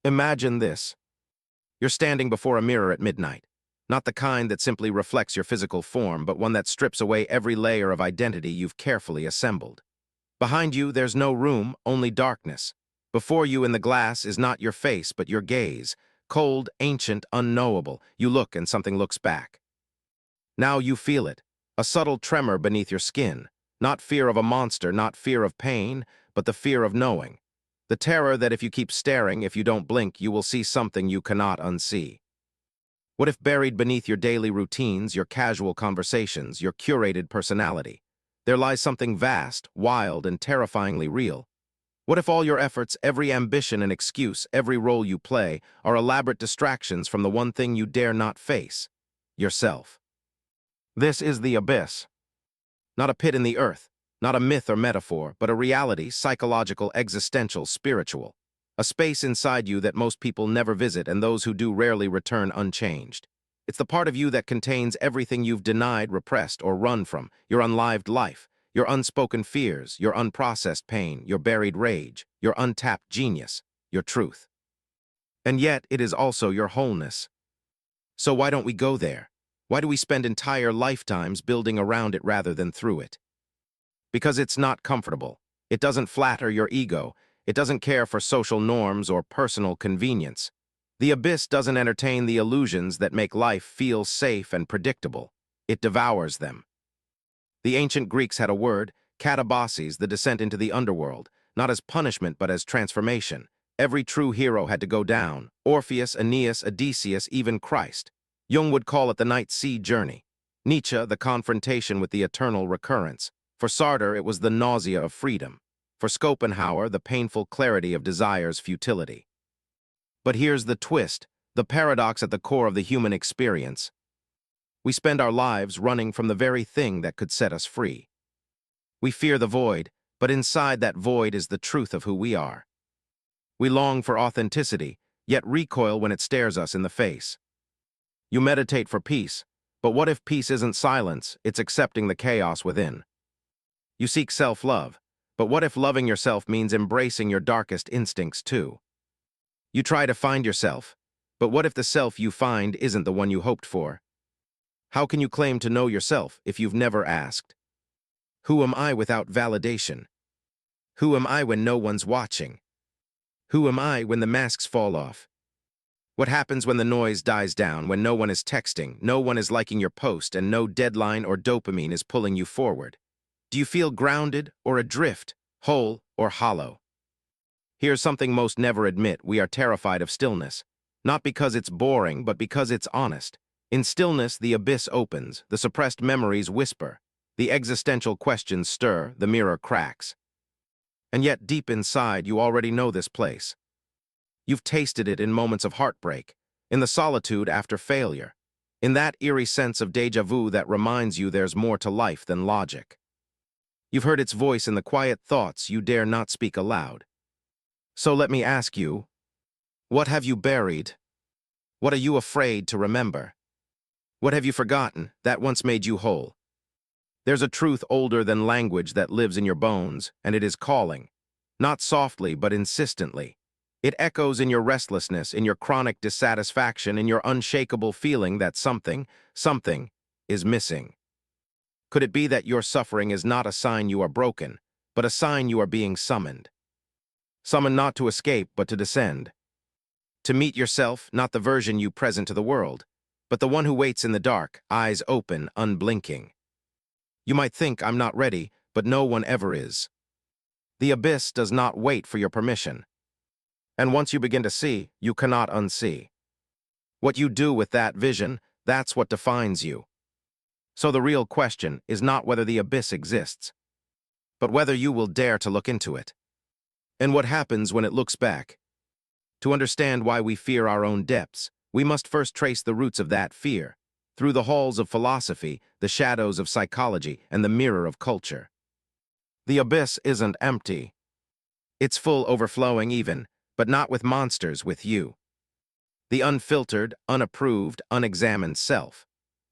Imagine this. You're standing before a mirror at midnight. Not the kind that simply reflects your physical form, but one that strips away every layer of identity you've carefully assembled. Behind you, there's no room, only darkness. Before you in the glass is not your face, but your gaze. Cold, ancient, unknowable. You look and something looks back. Now you feel it. A subtle tremor beneath your skin. Not fear of a monster, not fear of pain, but the fear of knowing. The terror that if you keep staring, if you don't blink, you will see something you cannot unsee. What if buried beneath your daily routines, your casual conversations, your curated personality, there lies something vast, wild, and terrifyingly real? What if all your efforts, every ambition and excuse, every role you play, are elaborate distractions from the one thing you dare not face? Yourself. This is the abyss. Not a pit in the earth, not a myth or metaphor, but a reality, psychological, existential, spiritual. A space inside you that most people never visit and those who do rarely return unchanged. It's the part of you that contains everything you've denied, repressed, or run from, your unlived life, your unspoken fears, your unprocessed pain, your buried rage, your untapped genius, your truth. And yet, it is also your wholeness. So why don't we go there? Why do we spend entire lifetimes building around it rather than through it? Because it's not comfortable. It doesn't flatter your ego. It doesn't care for social norms or personal convenience. The abyss doesn't entertain the illusions that make life feel safe and predictable. It devours them. The ancient Greeks had a word, katabasis, the descent into the underworld, not as punishment but as transformation. Every true hero had to go down. Orpheus, Aeneas, Odysseus, even Christ. Jung would call it the night sea journey. Nietzsche, the confrontation with the eternal recurrence. For Sartre, it was the nausea of freedom. For Schopenhauer, the painful clarity of desire's futility. But here's the twist, the paradox at the core of the human experience. We spend our lives running from the very thing that could set us free. We fear the void, but inside that void is the truth of who we are. We long for authenticity, yet recoil when it stares us in the face. You meditate for peace, but what if peace isn't silence, it's accepting the chaos within? You seek self-love, but what if loving yourself means embracing your darkest instincts too? You try to find yourself, but what if the self you find isn't the one you hoped for? How can you claim to know yourself if you've never asked? Who am I without validation? Who am I when no one's watching? Who am I when the masks fall off? What happens when the noise dies down, when no one is texting, no one is liking your post, and no deadline or dopamine is pulling you forward? Do you feel grounded or adrift, whole or hollow? Here's something most never admit: we are terrified of stillness. Not because it's boring, but because it's honest. In stillness, the abyss opens, the suppressed memories whisper, the existential questions stir, the mirror cracks. And yet deep inside, you already know this place. You've tasted it in moments of heartbreak, in the solitude after failure, in that eerie sense of déjà vu that reminds you there's more to life than logic. You've heard its voice in the quiet thoughts you dare not speak aloud. So let me ask you, what have you buried? What are you afraid to remember? What have you forgotten that once made you whole? There's a truth older than language that lives in your bones, and it is calling. Not softly, but insistently. It echoes in your restlessness, in your chronic dissatisfaction, in your unshakable feeling that something is missing. Could it be that your suffering is not a sign you are broken, but a sign you are being summoned? Summoned not to escape, but to descend. To meet yourself, not the version you present to the world, but the one who waits in the dark, eyes open, unblinking. You might think I'm not ready, but no one ever is. The abyss does not wait for your permission. And once you begin to see, you cannot unsee. What you do with that vision, that's what defines you. So the real question is not whether the abyss exists, but whether you will dare to look into it. And what happens when it looks back? To understand why we fear our own depths, we must first trace the roots of that fear, through the halls of philosophy, the shadows of psychology, and the mirror of culture. The abyss isn't empty. It's full, overflowing even, but not with monsters, with you. The unfiltered, unapproved, unexamined self.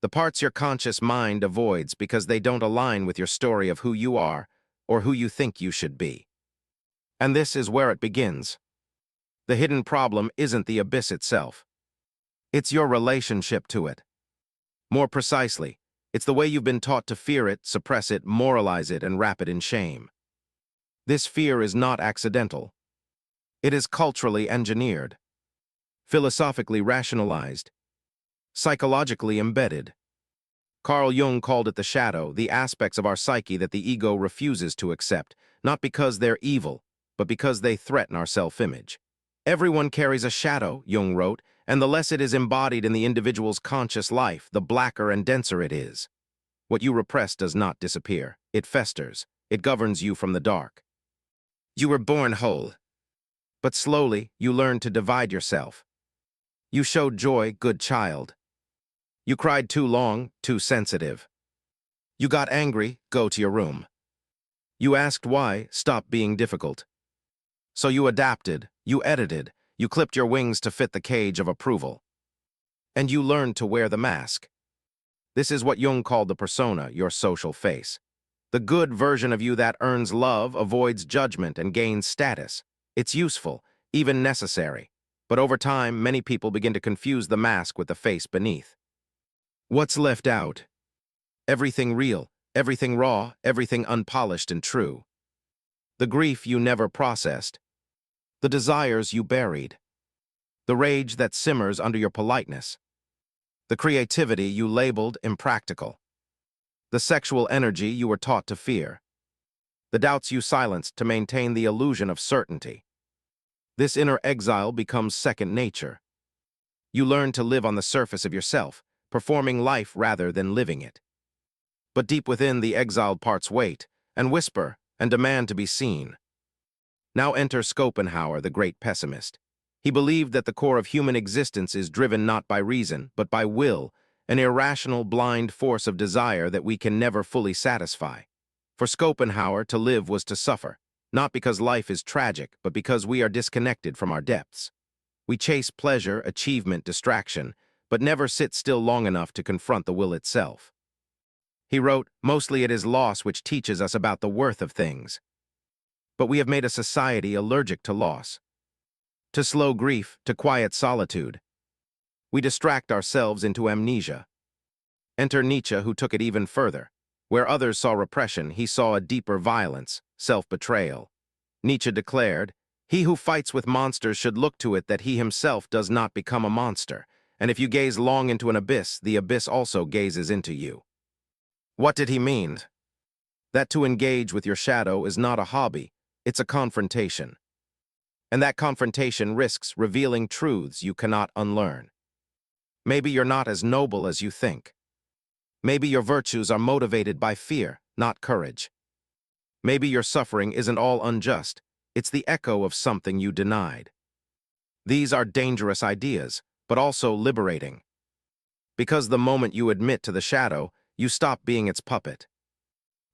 The parts your conscious mind avoids because they don't align with your story of who you are or who you think you should be. And this is where it begins. The hidden problem isn't the abyss itself. It's your relationship to it. More precisely, it's the way you've been taught to fear it, suppress it, moralize it, and wrap it in shame. This fear is not accidental. It is culturally engineered, philosophically rationalized, psychologically embedded. Carl Jung called it the shadow, the aspects of our psyche that the ego refuses to accept, not because they're evil, but because they threaten our self-image. Everyone carries a shadow, Jung wrote, and the less it is embodied in the individual's conscious life, the blacker and denser it is. What you repress does not disappear. It festers. It governs you from the dark. You were born whole. But slowly, you learned to divide yourself. You showed joy, good child. You cried too long, too sensitive. You got angry, go to your room. You asked why, stop being difficult. So you adapted, you edited, you clipped your wings to fit the cage of approval. And you learned to wear the mask. This is what Jung called the persona, your social face. The good version of you that earns love, avoids judgment, and gains status. It's useful, even necessary. But over time, many people begin to confuse the mask with the face beneath. What's left out? Everything real, everything raw, everything unpolished and true. The grief you never processed. The desires you buried. The rage that simmers under your politeness. The creativity you labeled impractical. The sexual energy you were taught to fear. The doubts you silenced to maintain the illusion of certainty. This inner exile becomes second nature. You learn to live on the surface of yourself, performing life rather than living it. But deep within, the exiled parts wait, and whisper, and demand to be seen. Now enter Schopenhauer, the great pessimist. He believed that the core of human existence is driven not by reason, but by will, an irrational, blind force of desire that we can never fully satisfy. For Schopenhauer, to live was to suffer, not because life is tragic, but because we are disconnected from our depths. We chase pleasure, achievement, distraction, but never sit still long enough to confront the will itself. He wrote, "Mostly it is loss which teaches us about the worth of things. But we have made a society allergic to loss, to slow grief, to quiet solitude. We distract ourselves into amnesia." Enter Nietzsche, who took it even further. Where others saw repression, he saw a deeper violence, self-betrayal. Nietzsche declared, "He who fights with monsters should look to it that he himself does not become a monster, and if you gaze long into an abyss, the abyss also gazes into you." What did he mean? That to engage with your shadow is not a hobby, it's a confrontation. And that confrontation risks revealing truths you cannot unlearn. Maybe you're not as noble as you think. Maybe your virtues are motivated by fear, not courage. Maybe your suffering isn't all unjust, it's the echo of something you denied. These are dangerous ideas, but also liberating. Because the moment you admit to the shadow, you stop being its puppet.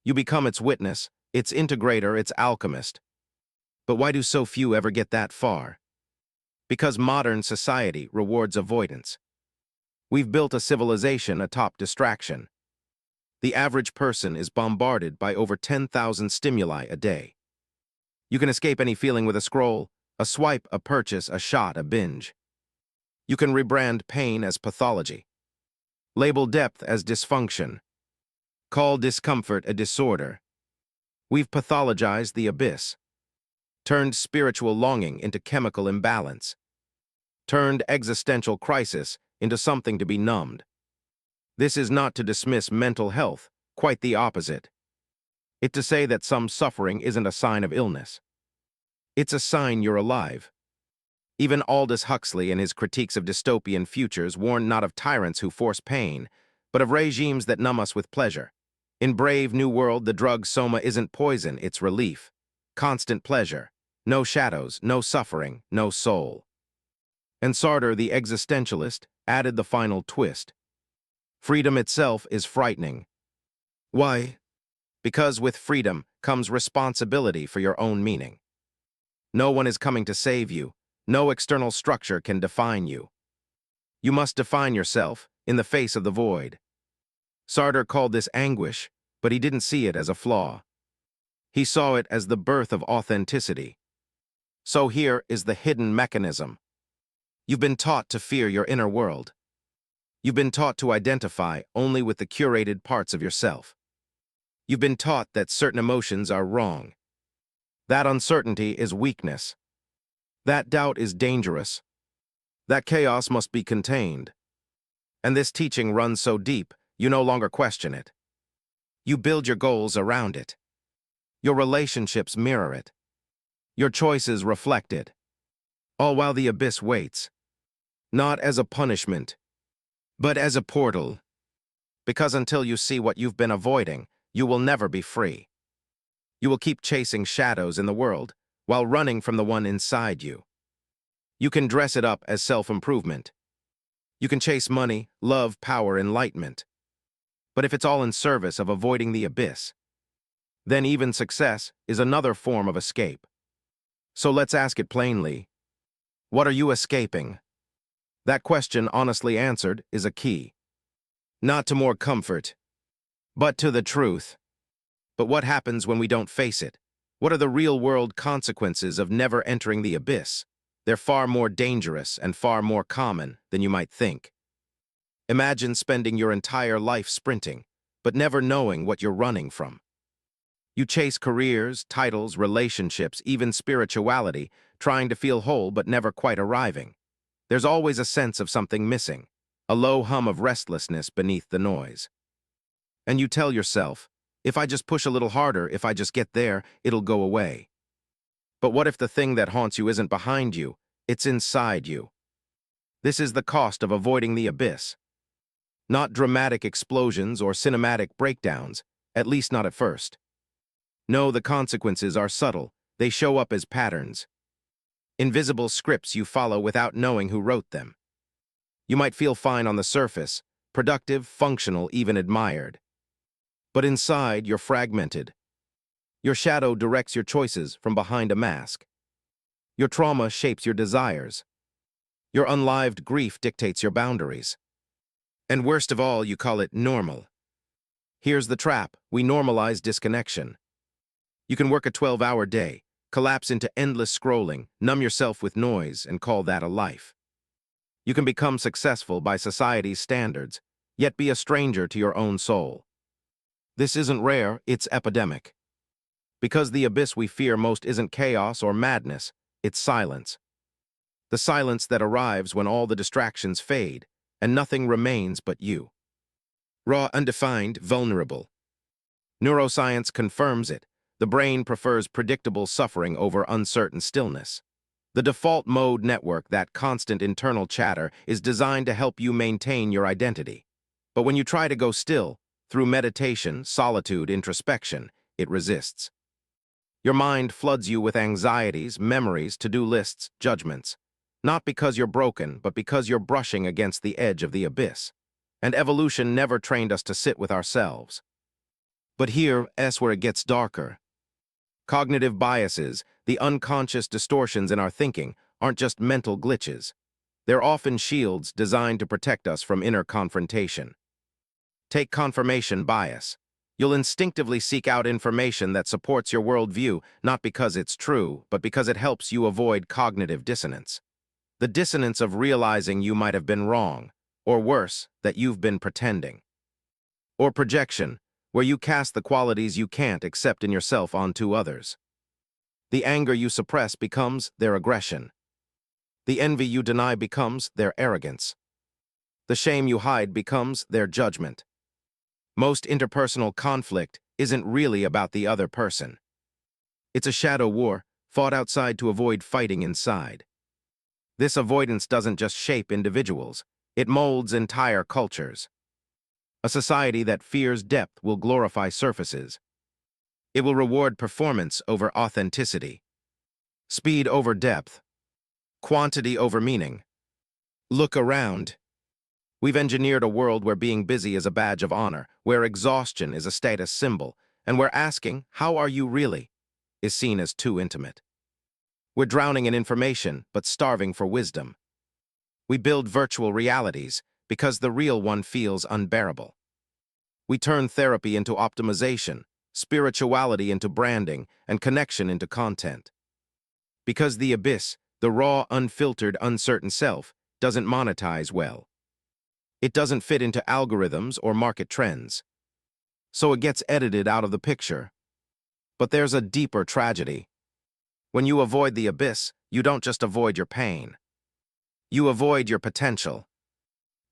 You become its witness, its integrator, its alchemist. But why do so few ever get that far? Because modern society rewards avoidance. We've built a civilization atop distraction. The average person is bombarded by over 10,000 stimuli a day. You can escape any feeling with a scroll, a swipe, a purchase, a shot, a binge. You can rebrand pain as pathology. Label depth as dysfunction. Call discomfort a disorder. We've pathologized the abyss. Turned spiritual longing into chemical imbalance. Turned existential crisis into something to be numbed. This is not to dismiss mental health, quite the opposite. It's to say that some suffering isn't a sign of illness. It's a sign you're alive. Even Aldous Huxley in his critiques of dystopian futures warned not of tyrants who force pain, but of regimes that numb us with pleasure. In Brave New World, the drug soma isn't poison, it's relief. Constant pleasure. No shadows, no suffering, no soul. And Sartre, the existentialist, added the final twist. Freedom itself is frightening. Why? Because with freedom comes responsibility for your own meaning. No one is coming to save you. No external structure can define you. You must define yourself in the face of the void. Sartre called this anguish, but he didn't see it as a flaw. He saw it as the birth of authenticity. So here is the hidden mechanism. You've been taught to fear your inner world. You've been taught to identify only with the curated parts of yourself. You've been taught that certain emotions are wrong. That uncertainty is weakness. That doubt is dangerous. That chaos must be contained. And this teaching runs so deep, you no longer question it. You build your goals around it. Your relationships mirror it. Your choices reflect it. All while the abyss waits. Not as a punishment, but as a portal. Because until you see what you've been avoiding, you will never be free. You will keep chasing shadows in the world, while running from the one inside you. You can dress it up as self-improvement. You can chase money, love, power, enlightenment. But if it's all in service of avoiding the abyss, then even success is another form of escape. So let's ask it plainly. What are you escaping? That question, honestly answered, is a key. Not to more comfort, but to the truth. But what happens when we don't face it? What are the real-world consequences of never entering the abyss? They're far more dangerous and far more common than you might think. Imagine spending your entire life sprinting, but never knowing what you're running from. You chase careers, titles, relationships, even spirituality, trying to feel whole but never quite arriving. There's always a sense of something missing, a low hum of restlessness beneath the noise. And you tell yourself, if I just push a little harder, if I just get there, it'll go away. But what if the thing that haunts you isn't behind you, it's inside you? This is the cost of avoiding the abyss. Not dramatic explosions or cinematic breakdowns, at least not at first. No, the consequences are subtle. They show up as patterns. Invisible scripts you follow without knowing who wrote them. You might feel fine on the surface, productive, functional, even admired. But inside, you're fragmented. Your shadow directs your choices from behind a mask. Your trauma shapes your desires. Your unlived grief dictates your boundaries. And worst of all, you call it normal. Here's the trap. We normalize disconnection. You can work a 12-hour day, collapse into endless scrolling, numb yourself with noise, and call that a life. You can become successful by society's standards, yet be a stranger to your own soul. This isn't rare, it's epidemic. Because the abyss we fear most isn't chaos or madness, it's silence. The silence that arrives when all the distractions fade, and nothing remains but you. Raw, undefined, vulnerable. Neuroscience confirms it. The brain prefers predictable suffering over uncertain stillness. The default mode network, that constant internal chatter, is designed to help you maintain your identity. But when you try to go still, through meditation, solitude, introspection, it resists. Your mind floods you with anxieties, memories, to-do lists, judgments. Not because you're broken, but because you're brushing against the edge of the abyss. And evolution never trained us to sit with ourselves. But here's where it gets darker. Cognitive biases, the unconscious distortions in our thinking, aren't just mental glitches. They're often shields designed to protect us from inner confrontation. Take confirmation bias. You'll instinctively seek out information that supports your worldview, not because it's true, but because it helps you avoid cognitive dissonance. The dissonance of realizing you might have been wrong, or worse, that you've been pretending. Or projection, where you cast the qualities you can't accept in yourself onto others. The anger you suppress becomes their aggression. The envy you deny becomes their arrogance. The shame you hide becomes their judgment. Most interpersonal conflict isn't really about the other person. It's a shadow war, fought outside to avoid fighting inside. This avoidance doesn't just shape individuals, it molds entire cultures. A society that fears depth will glorify surfaces. It will reward performance over authenticity. Speed over depth. Quantity over meaning. Look around. We've engineered a world where being busy is a badge of honor, where exhaustion is a status symbol, and where asking, "How are you really?" is seen as too intimate. We're drowning in information, but starving for wisdom. We build virtual realities because the real one feels unbearable. We turn therapy into optimization, spirituality into branding, and connection into content. Because the abyss, the raw, unfiltered, uncertain self, doesn't monetize well. It doesn't fit into algorithms or market trends. So it gets edited out of the picture. But there's a deeper tragedy. When you avoid the abyss, you don't just avoid your pain. You avoid your potential.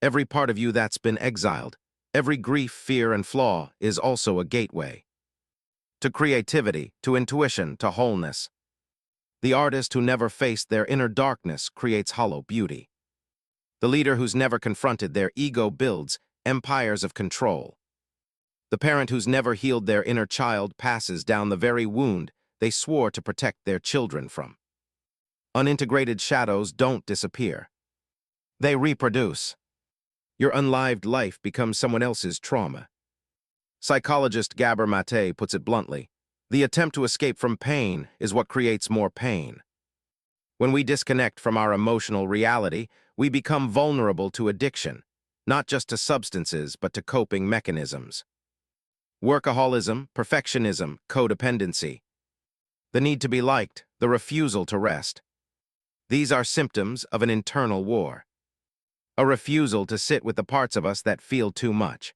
Every part of you that's been exiled, every grief, fear, and flaw is also a gateway. To creativity, to intuition, to wholeness. The artist who never faced their inner darkness creates hollow beauty. The leader who's never confronted their ego builds empires of control. The parent who's never healed their inner child passes down the very wound they swore to protect their children from. Unintegrated shadows don't disappear. They reproduce. Your unlived life becomes someone else's trauma. Psychologist Gabor Maté puts it bluntly, the attempt to escape from pain is what creates more pain. When we disconnect from our emotional reality, we become vulnerable to addiction, not just to substances, but to coping mechanisms. Workaholism, perfectionism, codependency. The need to be liked, the refusal to rest. These are symptoms of an internal war. A refusal to sit with the parts of us that feel too much.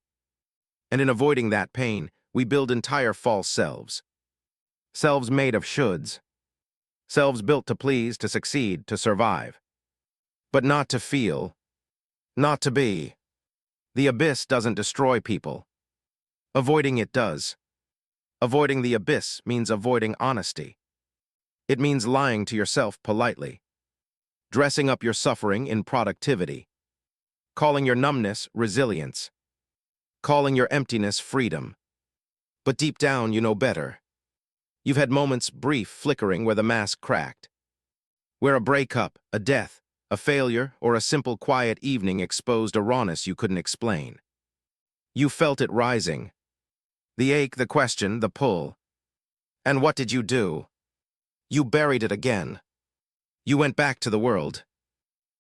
And in avoiding that pain, we build entire false selves. Selves made of shoulds. Selves built to please, to succeed, to survive. But not to feel. Not to be. The abyss doesn't destroy people. Avoiding it does. Avoiding the abyss means avoiding honesty. It means lying to yourself politely. Dressing up your suffering in productivity. Calling your numbness resilience. Calling your emptiness freedom. But deep down, you know better. You've had moments brief, flickering, where the mask cracked. Where a breakup, a death, a failure, or a simple quiet evening exposed a rawness you couldn't explain. You felt it rising. The ache, the question, the pull. And what did you do? You buried it again. You went back to the world.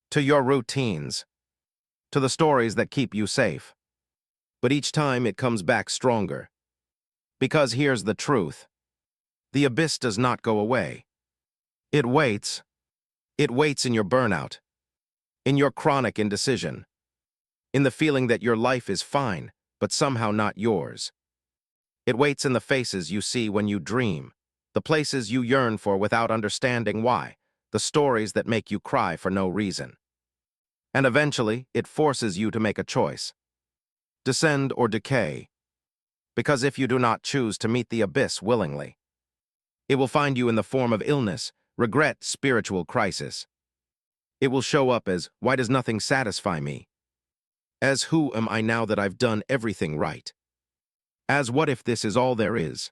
To your routines. To the stories that keep you safe. But each time it comes back stronger. Because here's the truth. The abyss does not go away. It waits. It waits in your burnout. In your chronic indecision. In the feeling that your life is fine, but somehow not yours. It waits in the faces you see when you dream, the places you yearn for without understanding why, the stories that make you cry for no reason. And eventually, it forces you to make a choice. Descend or decay. Because if you do not choose to meet the abyss willingly, it will find you in the form of illness, regret, spiritual crisis. It will show up as, why does nothing satisfy me? As, who am I now that I've done everything right? As, what if this is all there is?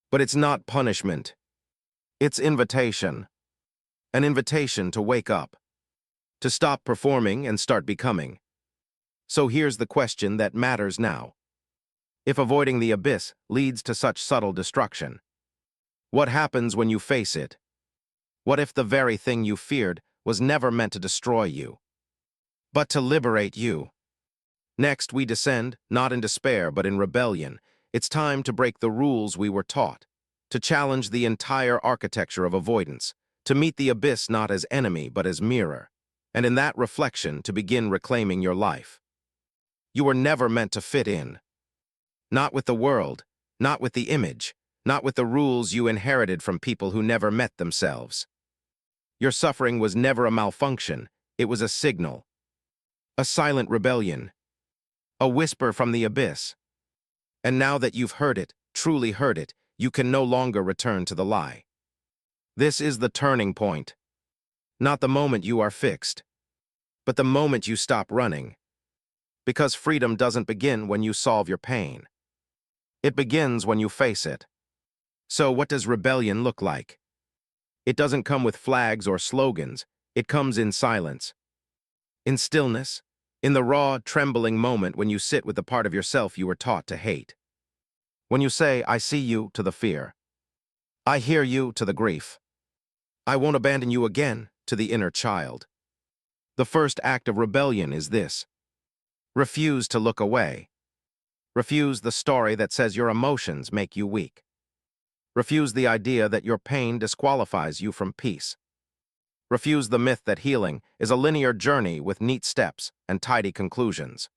But it's not punishment. It's invitation. An invitation to wake up. To stop performing and start becoming. So here's the question that matters now. If avoiding the abyss leads to such subtle destruction, what happens when you face it? What if the very thing you feared was never meant to destroy you, but to liberate you? Next, we descend, not in despair, but in rebellion. It's time to break the rules we were taught, to challenge the entire architecture of avoidance, to meet the abyss not as enemy, but as mirror, and in that reflection to begin reclaiming your life. You were never meant to fit in. Not with the world, not with the image, not with the rules you inherited from people who never met themselves. Your suffering was never a malfunction, it was a signal. A silent rebellion. A whisper from the abyss. And now that you've heard it, truly heard it, you can no longer return to the lie. This is the turning point. Not the moment you are fixed, but the moment you stop running. Because freedom doesn't begin when you solve your pain. It begins when you face it. So what does rebellion look like? It doesn't come with flags or slogans, it comes in silence. In stillness, in the raw, trembling moment when you sit with the part of yourself you were taught to hate. When you say, I see you, to the fear. I hear you, to the grief. I won't abandon you again, to the inner child. The first act of rebellion is this. Refuse to look away. Refuse the story that says your emotions make you weak. Refuse the idea that your pain disqualifies you from peace. Refuse the myth that healing is a linear journey with neat steps and tidy conclusions.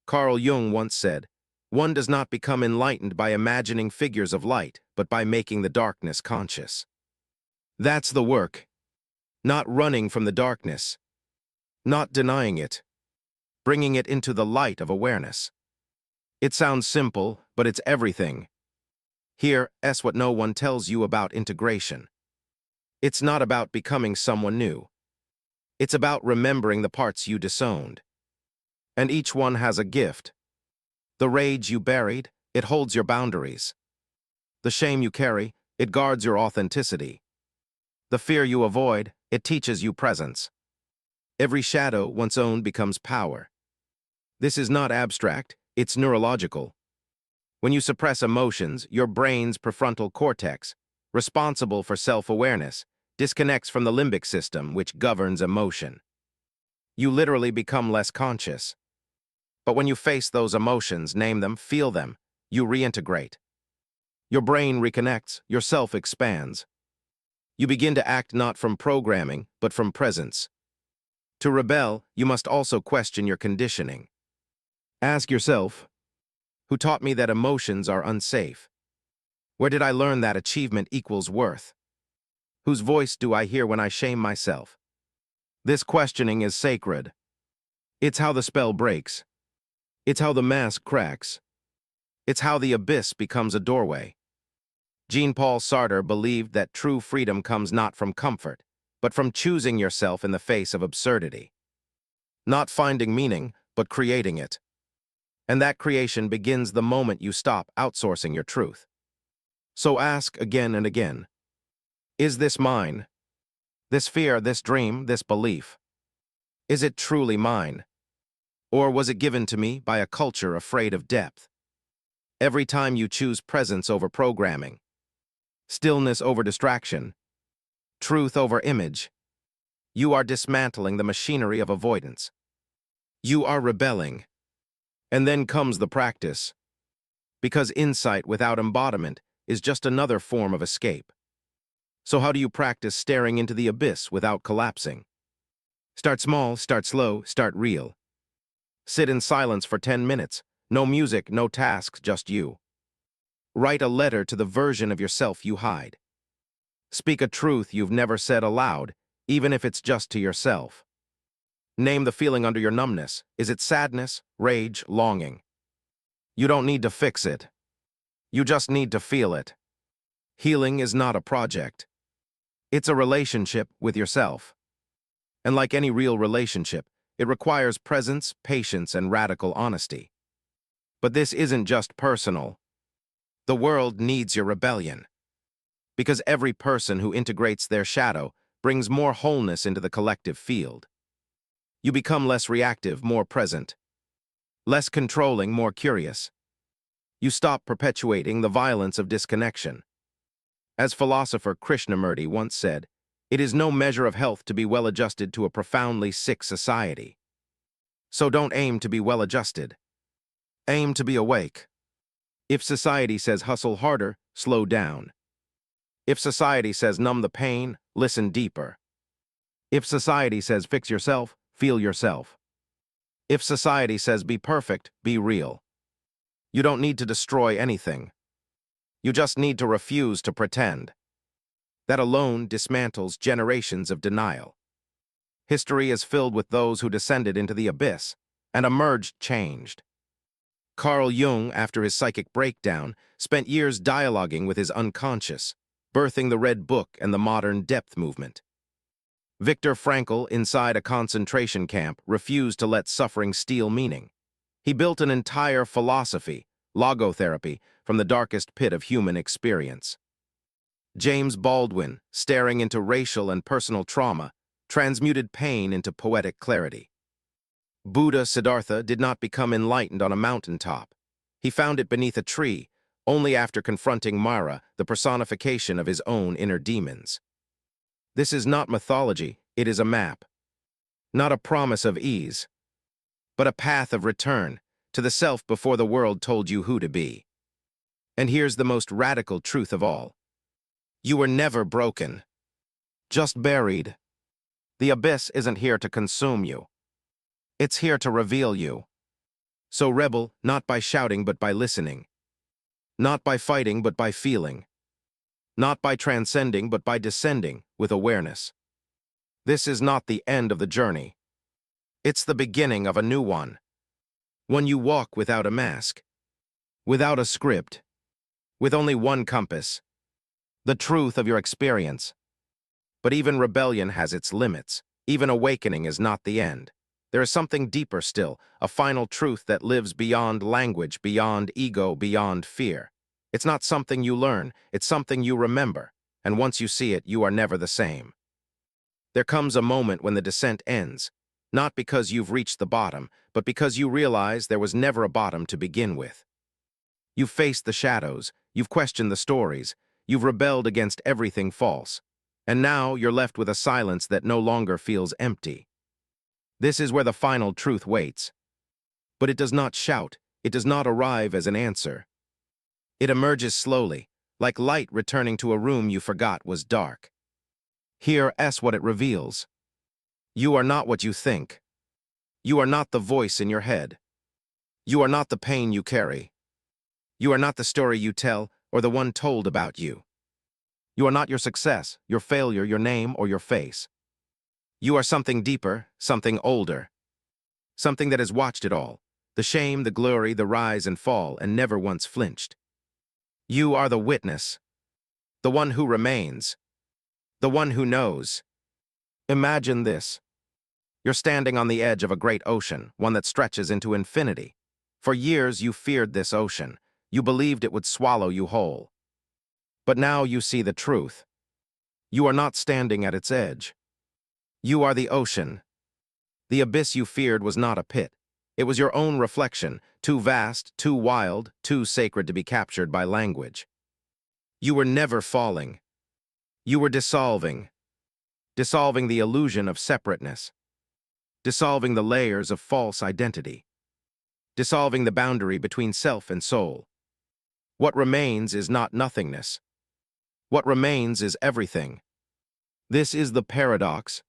Carl Jung once said, "One does not become enlightened by imagining figures of light, but by making the darkness conscious." That's the work. Not running from the darkness. Not denying it. Bringing it into the light of awareness. It sounds simple, but it's everything. Here's what no one tells you about integration. It's not about becoming someone new. It's about remembering the parts you disowned. And each one has a gift. The rage you buried, it holds your boundaries. The shame you carry, it guards your authenticity. The fear you avoid, it teaches you presence. Every shadow once owned becomes power. This is not abstract, it's neurological. When you suppress emotions, your brain's prefrontal cortex, responsible for self-awareness, disconnects from the limbic system, which governs emotion. You literally become less conscious. But when you face those emotions, name them, feel them, you reintegrate. Your brain reconnects, your self expands. You begin to act not from programming, but from presence. To rebel, you must also question your conditioning. Ask yourself, who taught me that emotions are unsafe? Where did I learn that achievement equals worth? Whose voice do I hear when I shame myself? This questioning is sacred. It's how the spell breaks. It's how the mask cracks. It's how the abyss becomes a doorway. Jean-Paul Sartre believed that true freedom comes not from comfort, but from choosing yourself in the face of absurdity. Not finding meaning, but creating it. And that creation begins the moment you stop outsourcing your truth. So ask again and again, is this mine? This fear, this dream, this belief? Is it truly mine? Or was it given to me by a culture afraid of depth? Every time you choose presence over programming, stillness over distraction, truth over image, you are dismantling the machinery of avoidance. You are rebelling. And then comes the practice. Because insight without embodiment is just another form of escape. So how do you practice staring into the abyss without collapsing? Start small, start slow, start real. Sit in silence for 10 minutes. No music, no tasks, just you. Write a letter to the version of yourself you hide. Speak a truth you've never said aloud, even if it's just to yourself. Name the feeling under your numbness. Is it sadness, rage, longing? You don't need to fix it. You just need to feel it. Healing is not a project. It's a relationship with yourself. And like any real relationship, it requires presence, patience, and radical honesty. But this isn't just personal. The world needs your rebellion. Because every person who integrates their shadow brings more wholeness into the collective field. You become less reactive, more present. Less controlling, more curious. You stop perpetuating the violence of disconnection. As philosopher Krishnamurti once said, it is no measure of health to be well-adjusted to a profoundly sick society. So don't aim to be well-adjusted. Aim to be awake. If society says hustle harder, slow down. If society says numb the pain, listen deeper. If society says fix yourself, feel yourself. If society says be perfect, be real. You don't need to destroy anything. You just need to refuse to pretend. That alone dismantles generations of denial. History is filled with those who descended into the abyss and emerged changed. Carl Jung, after his psychic breakdown, spent years dialoguing with his unconscious, birthing the Red Book and the modern depth movement. Viktor Frankl, inside a concentration camp, refused to let suffering steal meaning. He built an entire philosophy, logotherapy, from the darkest pit of human experience. James Baldwin, staring into racial and personal trauma, transmuted pain into poetic clarity. Buddha Siddhartha did not become enlightened on a mountaintop. He found it beneath a tree, only after confronting Mara, the personification of his own inner demons. This is not mythology, it is a map. Not a promise of ease, but a path of return to the self before the world told you who to be. And here's the most radical truth of all. You were never broken, just buried. The abyss isn't here to consume you. It's here to reveal you. So rebel, not by shouting but by listening. Not by fighting but by feeling. Not by transcending but by descending with awareness. This is not the end of the journey. It's the beginning of a new one. One you walk without a mask. Without a script. With only one compass. The truth of your experience. But even rebellion has its limits. Even awakening is not the end. There is something deeper still, a final truth that lives beyond language, beyond ego, beyond fear. It's not something you learn, it's something you remember, and once you see it, you are never the same. There comes a moment when the descent ends, not because you've reached the bottom, but because you realize there was never a bottom to begin with. You've faced the shadows, you've questioned the stories, you've rebelled against everything false, and now you're left with a silence that no longer feels empty. This is where the final truth waits. But it does not shout, it does not arrive as an answer. It emerges slowly, like light returning to a room you forgot was dark. Here's what it reveals. You are not what you think. You are not the voice in your head. You are not the pain you carry. You are not the story you tell or the one told about you. You are not your success, your failure, your name, or your face. You are something deeper, something older. Something that has watched it all. The shame, the glory, the rise and fall, and never once flinched. You are the witness. The one who remains. The one who knows. Imagine this. You're standing on the edge of a great ocean, one that stretches into infinity. For years you feared this ocean. You believed it would swallow you whole. But now you see the truth. You are not standing at its edge. You are the ocean. The abyss you feared was not a pit. It was your own reflection, too vast, too wild, too sacred to be captured by language. You were never falling. You were dissolving. Dissolving the illusion of separateness. Dissolving the layers of false identity. Dissolving the boundary between self and soul. What remains is not nothingness. What remains is everything. This is the paradox.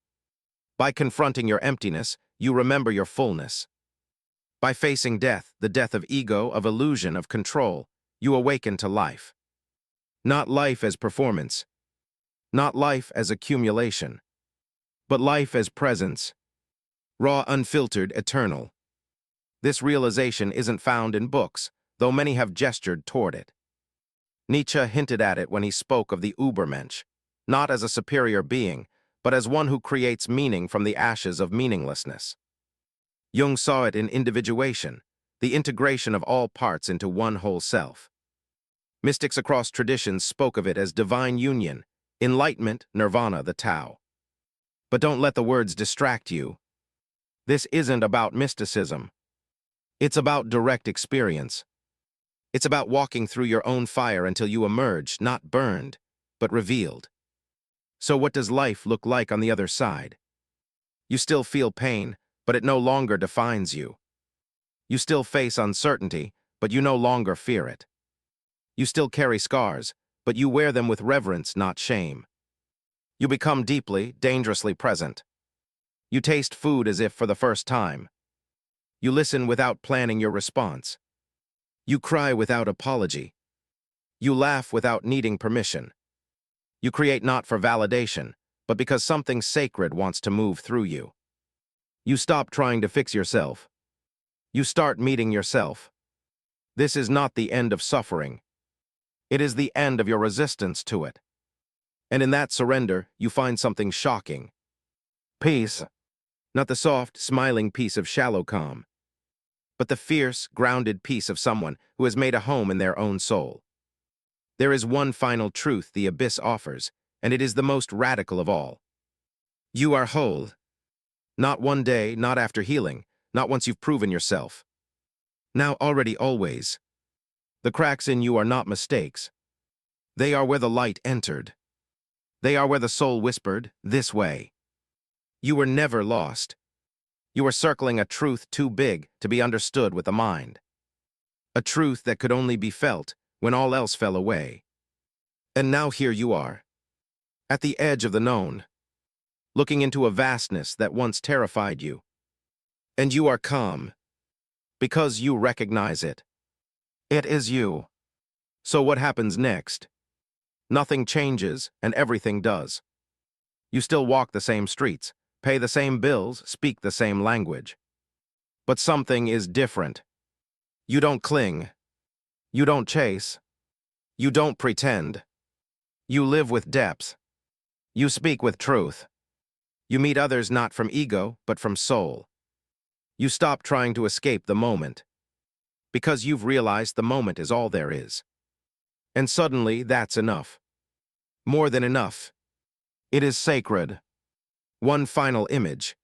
By confronting your emptiness, you remember your fullness. By facing death, the death of ego, of illusion, of control, you awaken to life. Not life as performance. Not life as accumulation. But life as presence. Raw, unfiltered, eternal. This realization isn't found in books, though many have gestured toward it. Nietzsche hinted at it when he spoke of the Übermensch, not as a superior being, but as one who creates meaning from the ashes of meaninglessness. Jung saw it in individuation, the integration of all parts into one whole self. Mystics across traditions spoke of it as divine union, enlightenment, nirvana, the Tao. But don't let the words distract you. This isn't about mysticism. It's about direct experience. It's about walking through your own fire until you emerge, not burned, but revealed. So what does life look like on the other side? You still feel pain, but it no longer defines you. You still face uncertainty, but you no longer fear it. You still carry scars, but you wear them with reverence, not shame. You become deeply, dangerously present. You taste food as if for the first time. You listen without planning your response. You cry without apology. You laugh without needing permission. You create not for validation, but because something sacred wants to move through you. You stop trying to fix yourself. You start meeting yourself. This is not the end of suffering. It is the end of your resistance to it. And in that surrender, you find something shocking. Peace. Not the soft, smiling peace of shallow calm, but the fierce, grounded peace of someone who has made a home in their own soul. There is one final truth the abyss offers, and it is the most radical of all. You are whole. Not one day, not after healing, not once you've proven yourself. Now already always. The cracks in you are not mistakes. They are where the light entered. They are where the soul whispered, this way. You were never lost. You were circling a truth too big to be understood with the mind. A truth that could only be felt, when all else fell away. And now here you are, at the edge of the known, looking into a vastness that once terrified you. And you are calm, because you recognize it. It is you. So what happens next? Nothing changes, and everything does. You still walk the same streets, pay the same bills, speak the same language. But something is different. You don't cling. You don't chase. You don't pretend. You live with depth. You speak with truth. You meet others not from ego, but from soul. You stop trying to escape the moment, because you've realized the moment is all there is. And suddenly, that's enough. More than enough. It is sacred. One final image.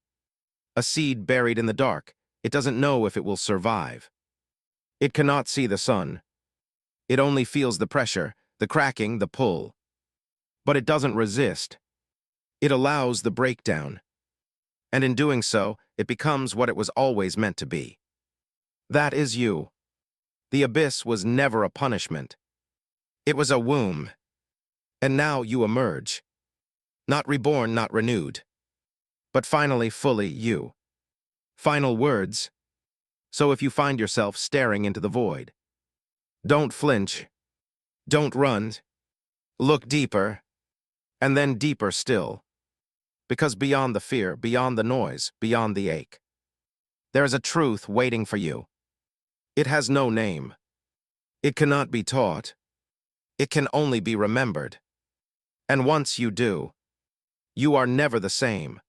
A seed buried in the dark. It doesn't know if it will survive. It cannot see the sun. It only feels the pressure, the cracking, the pull. But it doesn't resist. It allows the breakdown. And in doing so, it becomes what it was always meant to be. That is you. The abyss was never a punishment. It was a womb. And now you emerge. Not reborn, not renewed. But finally, fully you. Final words. So if you find yourself staring into the void, don't flinch. Don't run. Look deeper. And then deeper still. Because beyond the fear, beyond the noise, beyond the ache, there is a truth waiting for you. It has no name. It cannot be taught. It can only be remembered. And once you do, you are never the same.